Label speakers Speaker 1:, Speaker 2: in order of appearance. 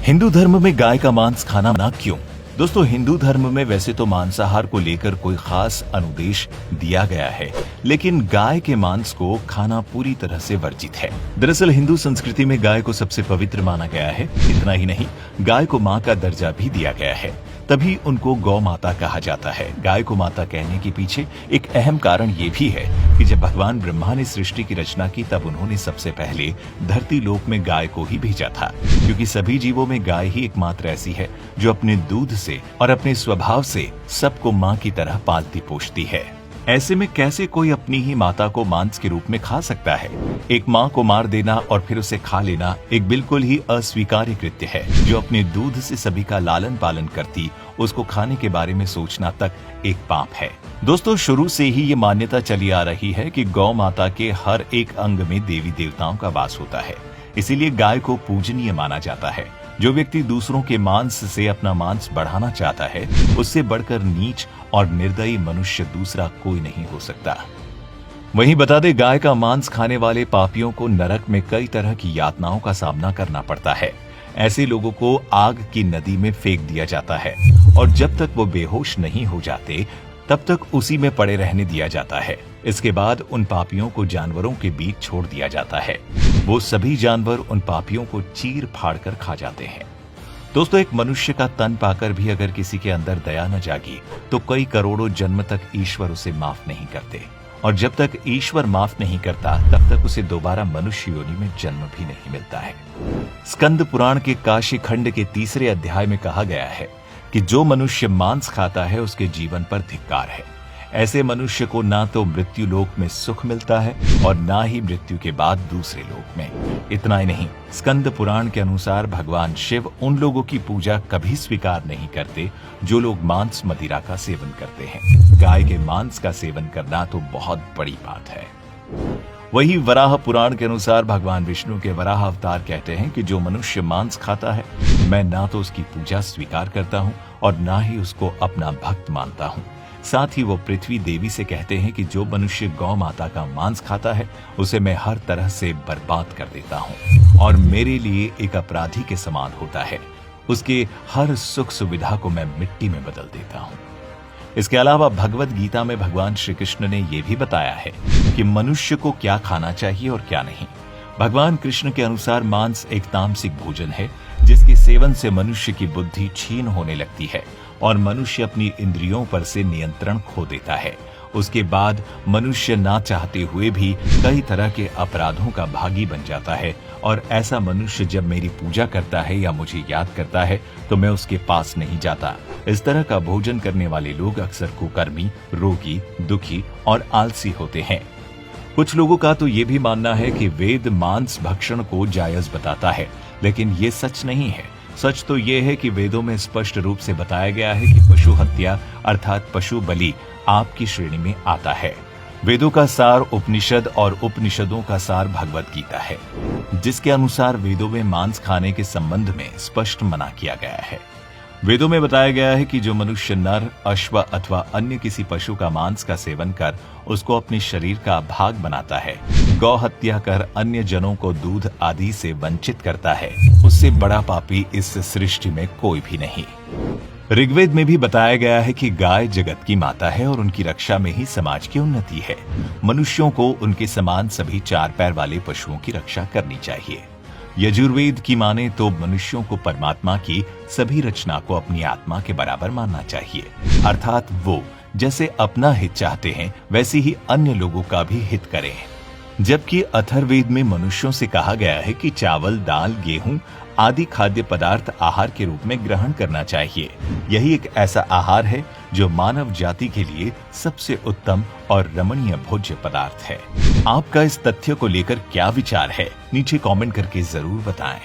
Speaker 1: हिंदू धर्म में गाय का मांस खाना मना क्यों? दोस्तों, हिंदू धर्म में वैसे तो मांसाहार को लेकर कोई खास अनुदेश दिया गया है, लेकिन गाय के मांस को खाना पूरी तरह से वर्जित है। दरअसल हिंदू संस्कृति में गाय को सबसे पवित्र माना गया है। इतना ही नहीं, गाय को मां का दर्जा भी दिया गया है, तभी उनको गौ माता कहा जाता है। गाय को माता कहने के पीछे एक अहम कारण ये भी है कि जब भगवान ब्रह्मा ने सृष्टि की रचना की, तब उन्होंने सबसे पहले धरती लोक में गाय को ही भेजा था, क्योंकि सभी जीवों में गाय ही एकमात्र ऐसी है जो अपने दूध से और अपने स्वभाव से सबको मां की तरह पालती पोषती है। ऐसे में कैसे कोई अपनी ही माता को मांस के रूप में खा सकता है? एक मां को मार देना और फिर उसे खा लेना एक बिल्कुल ही अस्वीकार्य कृत्य है। जो अपने दूध से सभी का लालन पालन करती, उसको खाने के बारे में सोचना तक एक पाप है। दोस्तों, शुरू से ही ये मान्यता चली आ रही है कि गौ माता के हर एक अंग में देवी देवताओं का वास होता है, इसीलिए गाय को पूजनीय माना जाता है। जो व्यक्ति दूसरों के मांस से अपना मांस बढ़ाना चाहता है, उससे बढ़कर नीच और निर्दयी मनुष्य दूसरा कोई नहीं हो सकता। वहीं बता दें, गाय का मांस खाने वाले पापियों को नरक में कई तरह की यातनाओं का सामना करना पड़ता है। ऐसे लोगों को आग की नदी में फेंक दिया जाता है और जब तक वो बेहोश नहीं हो जाते, तब तक उसी में पड़े रहने दिया जाता है। इसके बाद उन पापियों को जानवरों के बीच छोड़ दिया जाता है। वो सभी जानवर उन पापियों को चीर फाड़ कर खा जाते हैं। दोस्तों, एक मनुष्य का तन पाकर भी अगर किसी के अंदर दया न जागी, तो कई करोड़ों जन्म तक ईश्वर उसे माफ नहीं करते, और जब तक ईश्वर माफ नहीं करता, तब तक उसे दोबारा मनुष्य योनि में जन्म भी नहीं मिलता है। स्कंद पुराण के काशी खंड के 3 अध्याय में कहा गया है कि जो मनुष्य मांस खाता है, उसके जीवन पर धिक्कार है। ऐसे मनुष्य को ना तो मृत्यु लोक में सुख मिलता है और ना ही मृत्यु के बाद दूसरे लोक में। इतना ही नहीं, स्कंद पुराण के अनुसार भगवान शिव उन लोगों की पूजा कभी स्वीकार नहीं करते जो लोग मांस मदिरा का सेवन करते हैं। गाय के मांस का सेवन करना तो बहुत बड़ी बात है। वही वराह पुराण के अनुसार भगवान विष्णु के वराह अवतार कहते हैं कि जो मनुष्य मांस खाता है, मैं ना तो उसकी पूजा स्वीकार करता हूँ और ना ही उसको अपना भक्त मानता हूँ। साथ ही वो पृथ्वी देवी से कहते हैं कि जो मनुष्य गौ माता का मांस खाता है, उसे मैं हर तरह से बर्बाद कर देता हूँ और मेरे लिए एक अपराधी के समान होता है। उसके हर सुख सुविधा को मैं मिट्टी में बदल देता हूँ। इसके अलावा भगवत गीता में भगवान श्री कृष्ण ने यह भी बताया है कि मनुष्य को क्या खाना चाहिए और क्या नहीं। भगवान कृष्ण के अनुसार मांस एक तामसिक भोजन है, जिसके सेवन से मनुष्य की बुद्धि क्षीण होने लगती है और मनुष्य अपनी इंद्रियों पर से नियंत्रण खो देता है। उसके बाद मनुष्य ना चाहते हुए भी कई तरह के अपराधों का भागी बन जाता है, और ऐसा मनुष्य जब मेरी पूजा करता है या मुझे याद करता है, तो मैं उसके पास नहीं जाता। इस तरह का भोजन करने वाले लोग अक्सर कुकर्मी, रोगी, दुखी और आलसी होते हैं। कुछ लोगों का तो ये भी मानना है कि वेद मांस भक्षण को जायज बताता है, लेकिन ये सच नहीं है। सच तो ये है कि वेदों में स्पष्ट रूप से बताया गया है कि पशु हत्या अर्थात पशु बलि आपकी श्रेणी में आता है। वेदों का सार उपनिषद और उपनिषदों का सार भगवत गीता है, जिसके अनुसार वेदों में मांस खाने के संबंध में स्पष्ट मना किया गया है। वेदों में बताया गया है कि जो मनुष्य नर, अश्व अथवा अन्य किसी पशु का मांस का सेवन कर उसको अपने शरीर का भाग बनाता है, गौ हत्या कर अन्य जनों को दूध आदि से वंचित करता है, उससे बड़ा पापी इस सृष्टि में कोई भी नहीं। ऋग्वेद में भी बताया गया है कि गाय जगत की माता है और उनकी रक्षा में ही समाज की उन्नति है। मनुष्यों को उनके समान सभी 4 पैर वाले पशुओं की रक्षा करनी चाहिए। यजुर्वेद की माने तो मनुष्यों को परमात्मा की सभी रचना को अपनी आत्मा के बराबर मानना चाहिए, अर्थात वो जैसे अपना हित चाहते हैं, वैसे ही अन्य लोगों का भी हित करें। जबकि अथर्ववेद में मनुष्यों से कहा गया है कि चावल, दाल, गेहूं आदि खाद्य पदार्थ आहार के रूप में ग्रहण करना चाहिए। यही एक ऐसा आहार है जो मानव जाति के लिए सबसे उत्तम और रमणीय भोज्य पदार्थ है। आपका इस तथ्य को लेकर क्या विचार है? नीचे कमेंट करके जरूर बताएं।